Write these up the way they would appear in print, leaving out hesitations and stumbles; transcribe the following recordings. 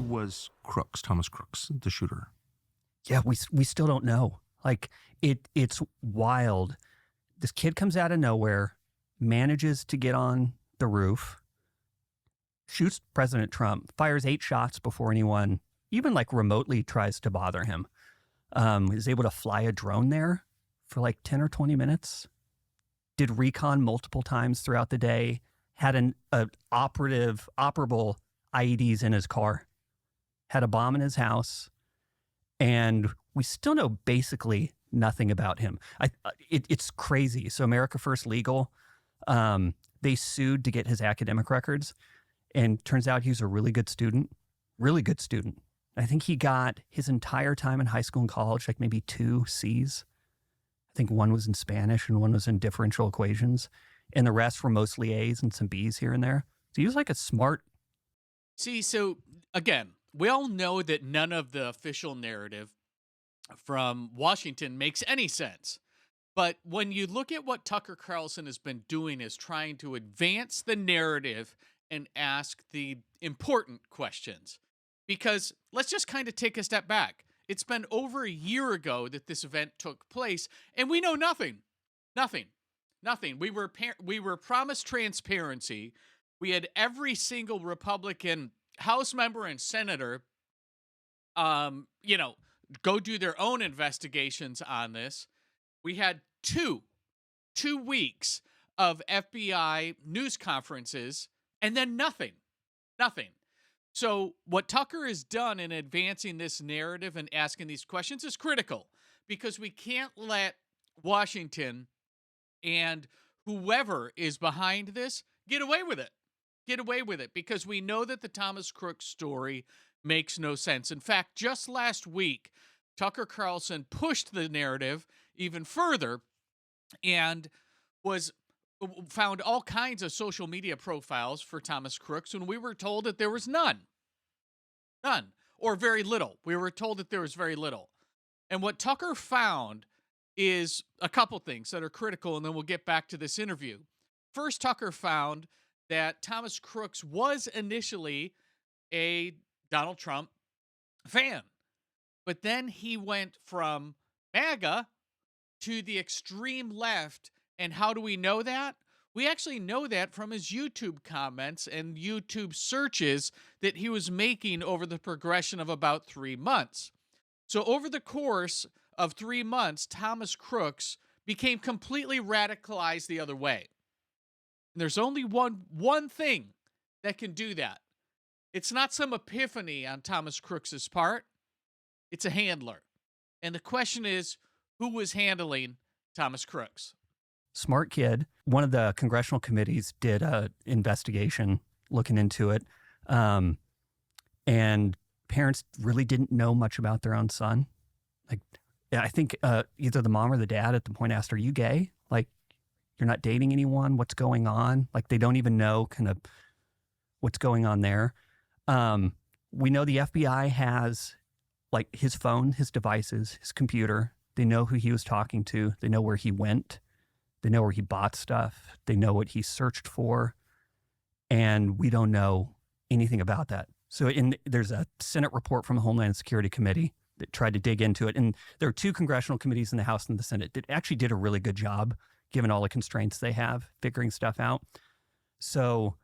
was Crooks, Thomas Crooks, the shooter? Yeah, we still don't know. Like, it's wild. This kid comes out of nowhere, manages to get on the roof, shoots President Trump, fires 8 shots before anyone even like remotely tries to bother him. Is able to fly a drone there for like 10 or 20 minutes. Did recon multiple times throughout the day. Had an operable IEDs in his car. Had a bomb in his house. And we still know basically nothing about him. It's crazy. So America First Legal, they sued to get his academic records. And turns out he was a really good student. Really good student. I think he got his entire time in high school and college, like maybe 2 C's. I think one was in Spanish and one was in differential equations. And the rest were mostly A's and some B's here and there. So he was like a smart. See, so again, we all know that none of the official narrative from Washington makes any sense. But when you look at what Tucker Carlson has been doing is trying to advance the narrative and ask the important questions. Because let's just kind of take a step back. It's been over a year ago that this event took place, and we know nothing. Nothing. We were promised transparency. We had every single Republican House member and senator, go do their own investigations on this. We had two weeks of FBI news conferences, and then nothing. So what Tucker has done in advancing this narrative and asking these questions is critical, because we can't let Washington and whoever is behind this get away with it, because we know that the Thomas Crooks story makes no sense. In fact, just last week, Tucker Carlson pushed the narrative even further and found all kinds of social media profiles for Thomas Crooks when we were told that there was none, or very little. We were told that there was very little. And what Tucker found is a couple things that are critical, and then we'll get back to this interview. First, Tucker found that Thomas Crooks was initially a Donald Trump fan, but then he went from MAGA to the extreme left. And how do we know that? We actually know that from his YouTube comments and YouTube searches that he was making over the progression of about 3 months. So over the course of 3 months, Thomas Crooks became completely radicalized the other way. And there's only one thing that can do that. It's not some epiphany on Thomas Crooks's part. It's a handler. And the question is, who was handling Thomas Crooks? Smart kid. One of the congressional committees did an investigation looking into it. And parents really didn't know much about their own son. Like, I think either the mom or the dad at the point asked, "Are you gay? Like, you're not dating anyone? What's going on?" Like, they don't even know kind of what's going on there. We know the FBI has like his phone, his devices, his computer. They know who he was talking to. They know where he went. They know where he bought stuff. They know what he searched for. And we don't know anything about that. So there's a Senate report from the Homeland Security Committee that tried to dig into it. And there are 2 congressional committees in the House and the Senate that actually did a really good job, given all the constraints they have, figuring stuff out. So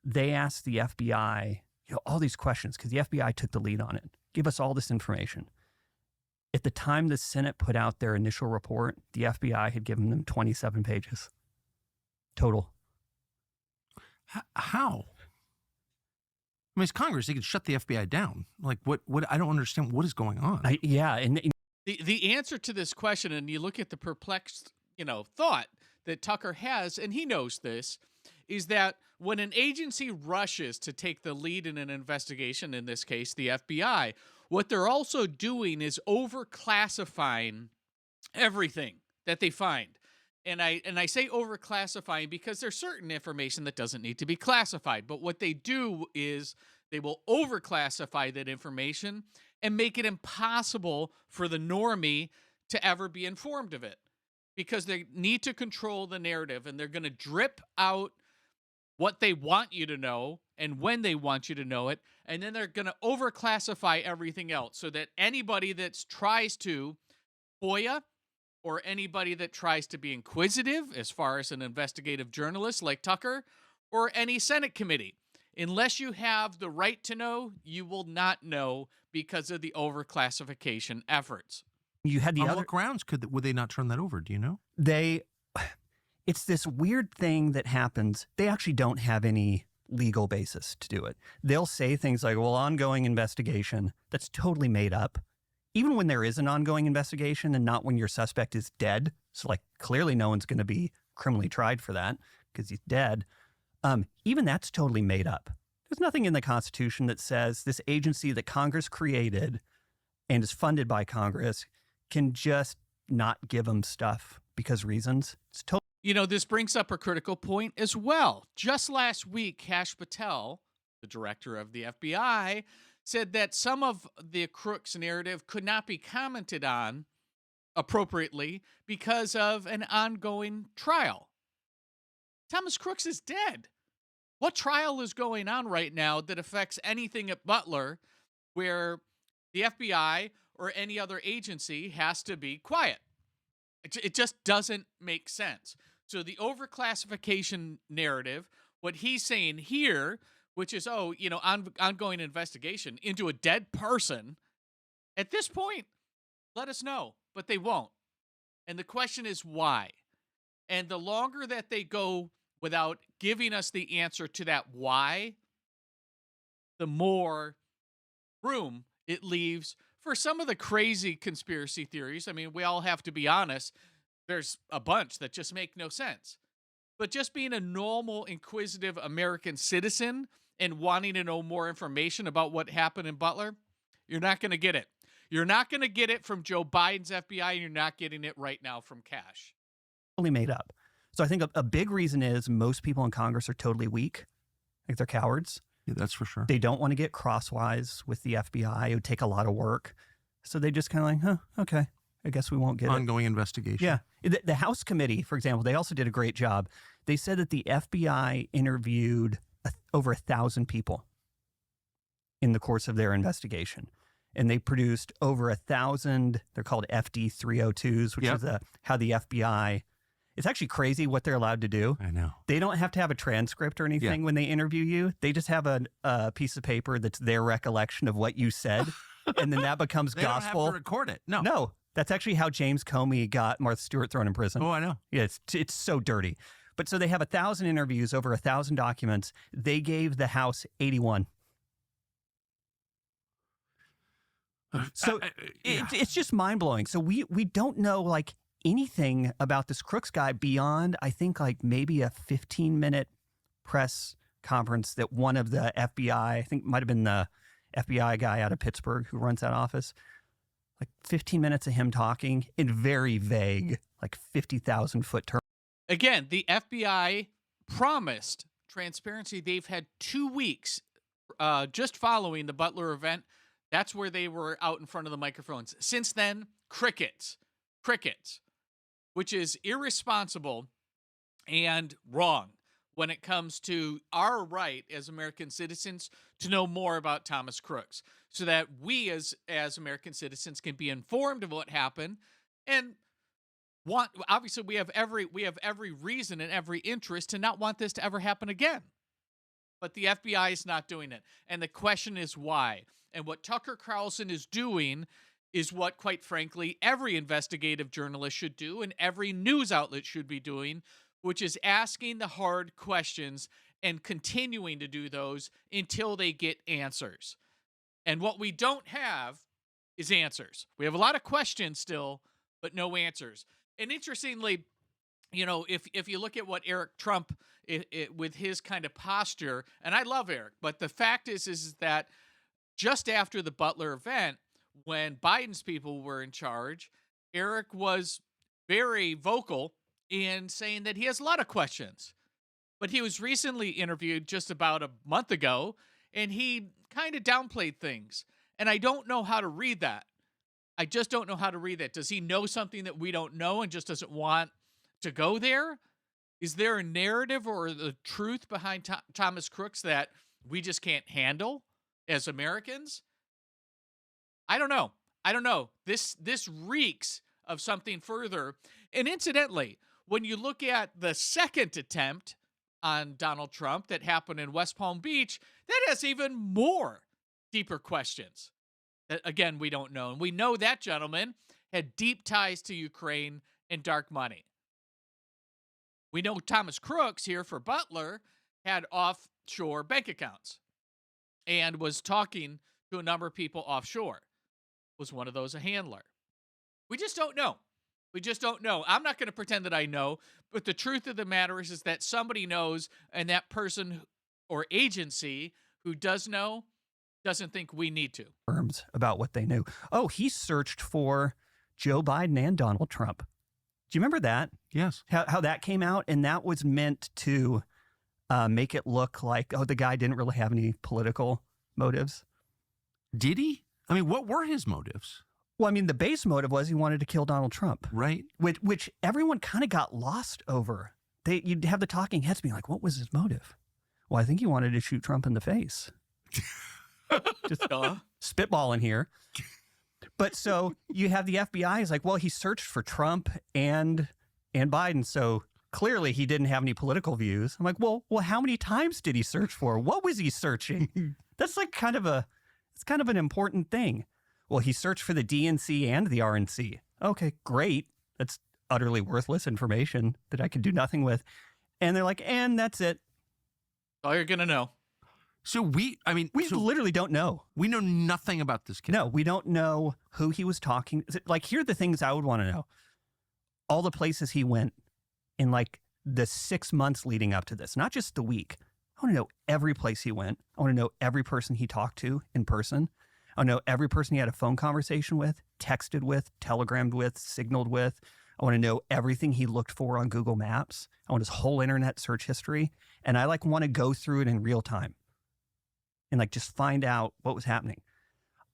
they asked the FBI, all these questions, because the FBI took the lead on it. Give us all this information. At the time the Senate put out their initial report, the FBI had given them 27 pages total. How? I mean, it's Congress. They could shut the FBI down. Like, what? I don't understand what is going on. The answer to this question, and you look at the perplexed, thought that Tucker has, and he knows this, is that when an agency rushes to take the lead in an investigation, in this case, the FBI, what they're also doing is overclassifying everything that they find. And I say overclassifying because there's certain information that doesn't need to be classified. But what they do is they will overclassify that information and make it impossible for the normie to ever be informed of it, because they need to control the narrative, and they're going to drip out what they want you to know and when they want you to know it, and then they're going to overclassify everything else so that anybody that tries to FOIA or anybody that tries to be inquisitive, as far as an investigative journalist like Tucker, or any Senate committee, unless you have the right to know, you will not know because of the overclassification efforts. You had the On other. what grounds would they not turn that over? Do you know? It's this weird thing that happens. They actually don't have any legal basis to do it. They'll say things like, well, ongoing investigation. That's totally made up. Even when there is an ongoing investigation and not when your suspect is dead. So like clearly no one's going to be criminally tried for that because he's dead. Even that's totally made up. There's nothing in the Constitution that says this agency that Congress created and is funded by Congress can just not give them stuff because reasons. It's totally. This brings up a critical point as well. Just last week, Kash Patel, the director of the FBI, said that some of the Crooks narrative could not be commented on appropriately because of an ongoing trial. Thomas Crooks is dead. What trial is going on right now that affects anything at Butler where the FBI or any other agency has to be quiet? It just doesn't make sense. So the overclassification narrative, what he's saying here, which is, ongoing investigation into a dead person, at this point, let us know, but they won't. And the question is why? And the longer that they go without giving us the answer to that why, the more room it leaves for some of the crazy conspiracy theories. I mean, we all have to be honest. There's a bunch that just make no sense. But just being a normal, inquisitive American citizen and wanting to know more information about what happened in Butler, you're not going to get it. You're not going to get it from Joe Biden's FBI, and you're not getting it right now from Kash. Totally made up. So I think a big reason is most people in Congress are totally weak. Like they're cowards. Yeah, that's for sure. They don't want to get crosswise with the FBI. It would take a lot of work. So they just kind of like, okay, I guess we won't get ongoing investigation. Yeah. The House committee, for example, they also did a great job. They said that the FBI interviewed over 1,000 people in the course of their investigation. And they produced over 1,000, they're called FD 302s, which is how the FBI, it's actually crazy what they're allowed to do. I know. They don't have to have a transcript or anything when they interview you. They just have a piece of paper that's their recollection of what you said. And then that becomes they gospel. Don't have to record it. No. That's actually how James Comey got Martha Stewart thrown in prison. Oh, I know. Yeah, it's so dirty. But so they have 1,000 interviews, over 1,000 documents. They gave the House 81. So it's just mind blowing. So we don't know like anything about this Crooks guy beyond, I think, like maybe a 15-minute press conference that one of the FBI, I think might have been the FBI guy out of Pittsburgh who runs that office, like 15 minutes of him talking in very vague, like 50,000-foot terms. Again, the FBI promised transparency. They've had 2 weeks just following the Butler event. That's where they were out in front of the microphones. Since then, crickets, which is irresponsible and wrong when it comes to our right as American citizens to know more about Thomas Crooks, so that we as American citizens can be informed of what happened and obviously we have every reason and every interest to not want this to ever happen again. But the FBI is not doing it. And the question is why? And what Tucker Carlson is doing is what, quite frankly, every investigative journalist should do and every news outlet should be doing, which is asking the hard questions and continuing to do those until they get answers. And what we don't have is answers. We have a lot of questions still, but no answers. And interestingly, if you look at what Eric Trump, with his kind of posture, and I love Eric, but the fact is that just after the Butler event, when Biden's people were in charge, Eric was very vocal in saying that he has a lot of questions. But he was recently interviewed just about a month ago, and he kind of downplayed things. And I don't know how to read that. I just don't know how to read that. Does he know something that we don't know and just doesn't want to go there? Is there a narrative or the truth behind Thomas Crooks that we just can't handle as Americans? I don't know. I don't know. This reeks of something further. And incidentally, when you look at the second attempt on Donald Trump that happened in West Palm Beach, that has even more deeper questions that, again, we don't know. And we know that gentleman had deep ties to Ukraine and dark money. We know Thomas Crooks here for Butler had offshore bank accounts and was talking to a number of people offshore. Was one of those a handler? We just don't know. We just don't know. I'm not going to pretend that I know, but the truth of the matter is that somebody knows, and that person or agency who does know doesn't think we need to. Firms about what they knew. Oh, he searched for Joe Biden and Donald Trump. Do you remember that? Yes. How that came out? And that was meant to make it look like, oh, the guy didn't really have any political motives. Did he? I mean, what were his motives? Well, I mean, the base motive was he wanted to kill Donald Trump. Right. Which everyone kind of got lost over. You'd have the talking heads being like, what was his motive? Well, I think he wanted to shoot Trump in the face. Just spitballing here. But so you have the FBI is like, well, he searched for Trump and Biden, so clearly he didn't have any political views. I'm like, well, how many times did he search for? What was he searching? That's like it's kind of an important thing. Well, he searched for the DNC and the RNC. Okay, great. That's utterly worthless information that I could do nothing with. And they're like, and that's it. All you're gonna know. So we literally don't know. We know nothing about this kid. No, we don't know who he was talking. Like, here are the things I would want to know. All the places he went in like the 6 months leading up to this, not just the week. I want to know every place he went. I want to know every person he talked to in person. I want to know every person he had a phone conversation with, texted with, telegrammed with, signaled with. I want to know everything he looked for on Google Maps. I want his whole internet search history. And I want to go through it in real time and just find out what was happening.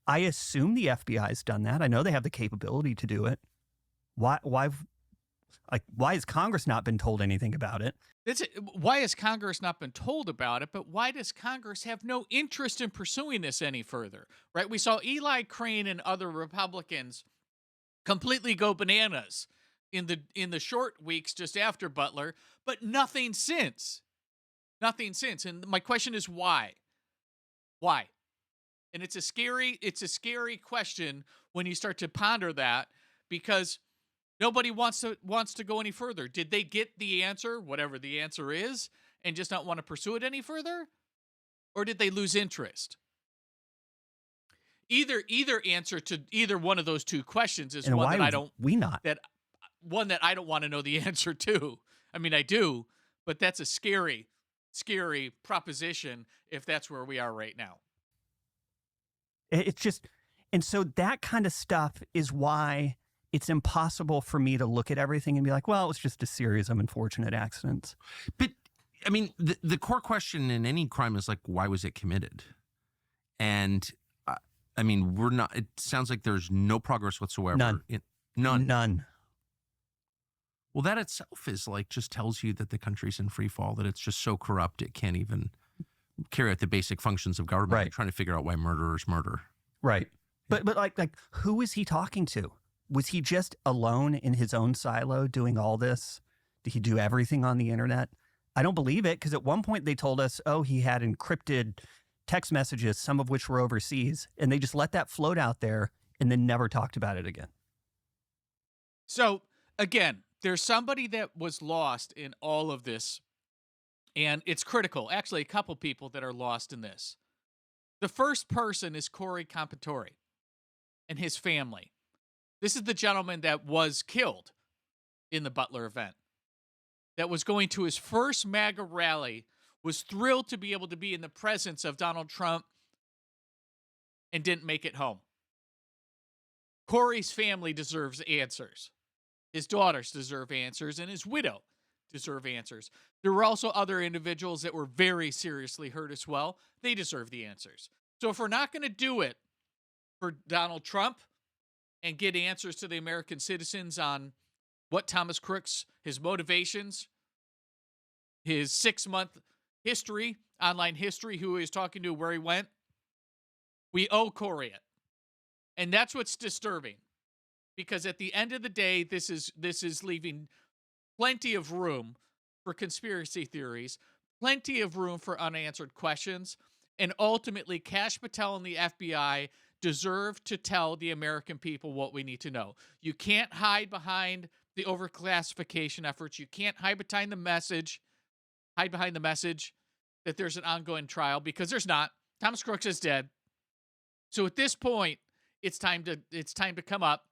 I assume the FBI's done that. I know they have the capability to do it. Why has Congress not been told anything about it? Why has Congress not been told about it? But why does Congress have no interest in pursuing this any further? Right? We saw Eli Crane and other Republicans completely go bananas in the short weeks just after Butler, but nothing since. Nothing since. And my question is why? Why? And it's a scary question when you start to ponder that, because nobody wants to go any further. Did they get the answer, whatever the answer is, and just not want to pursue it any further? Or did they lose interest? Either answer to either one of those two questions is one that I don't want to know the answer to. I mean, I do, but that's a scary proposition if that's where we are right now. It's just, and so that kind of stuff is why it's impossible for me to look at everything and be like, well, it was just a series of unfortunate accidents. But I mean, the core question in any crime is like, why was it committed? And I mean, it sounds like there's no progress whatsoever. None. Well, that itself is just tells you that the country's in free fall, that it's just so corrupt it can't even carry out the basic functions of government. Right. You're trying to figure out why murderers murder. Right. But like who is he talking to? Was he just alone in his own silo doing all this? Did he do everything on the internet? I don't believe it, because at one point they told us, oh, he had encrypted text messages, some of which were overseas, and they just let that float out there and then never talked about it again. So again, there's somebody that was lost in all of this, and it's critical. Actually, a couple people that are lost in this. The first person is Corey Comperatore and his family. This is the gentleman that was killed in the Butler event, that was going to his first MAGA rally, was thrilled to be able to be in the presence of Donald Trump, and didn't make it home. Corey's family deserves answers. His daughters deserve answers, and his widow deserve answers. There were also other individuals that were very seriously hurt as well. They deserve the answers. So if we're not going to do it for Donald Trump and get answers to the American citizens on what Thomas Crooks, his motivations, his 6-month history online history, who he was talking to, where he went. We owe Corey it. And that's what's disturbing, because at the end of the day, this is leaving plenty of room for conspiracy theories, plenty of room for unanswered questions, and ultimately Kash Patel and the FBI deserve to tell the American people what we need to know. You can't hide behind the overclassification efforts. You can't hide behind the message that there's an ongoing trial, because there's not. Thomas Crooks is dead. So at this point, it's time to come up,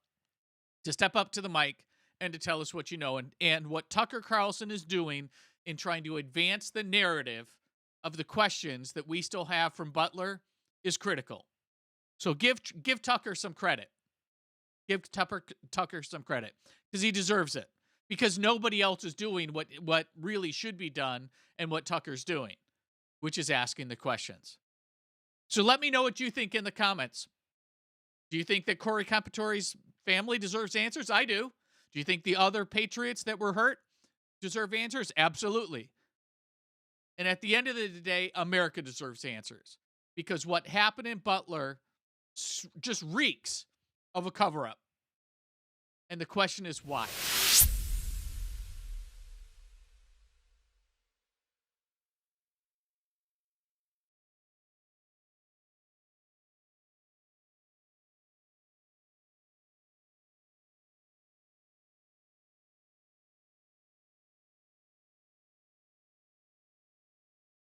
to step up to the mic and to tell us what you know. And what Tucker Carlson is doing in trying to advance the narrative of the questions that we still have from Butler is critical. So give Tucker some credit. Give Tucker some credit, because he deserves it. Because nobody else is doing what really should be done and what Tucker's doing, which is asking the questions. So let me know what you think in the comments. Do you think that Corey Comperatore's family deserves answers? I do. Do you think the other patriots that were hurt deserve answers? Absolutely. And at the end of the day, America deserves answers, because what happened in Butler just reeks of a cover-up. And the question is why?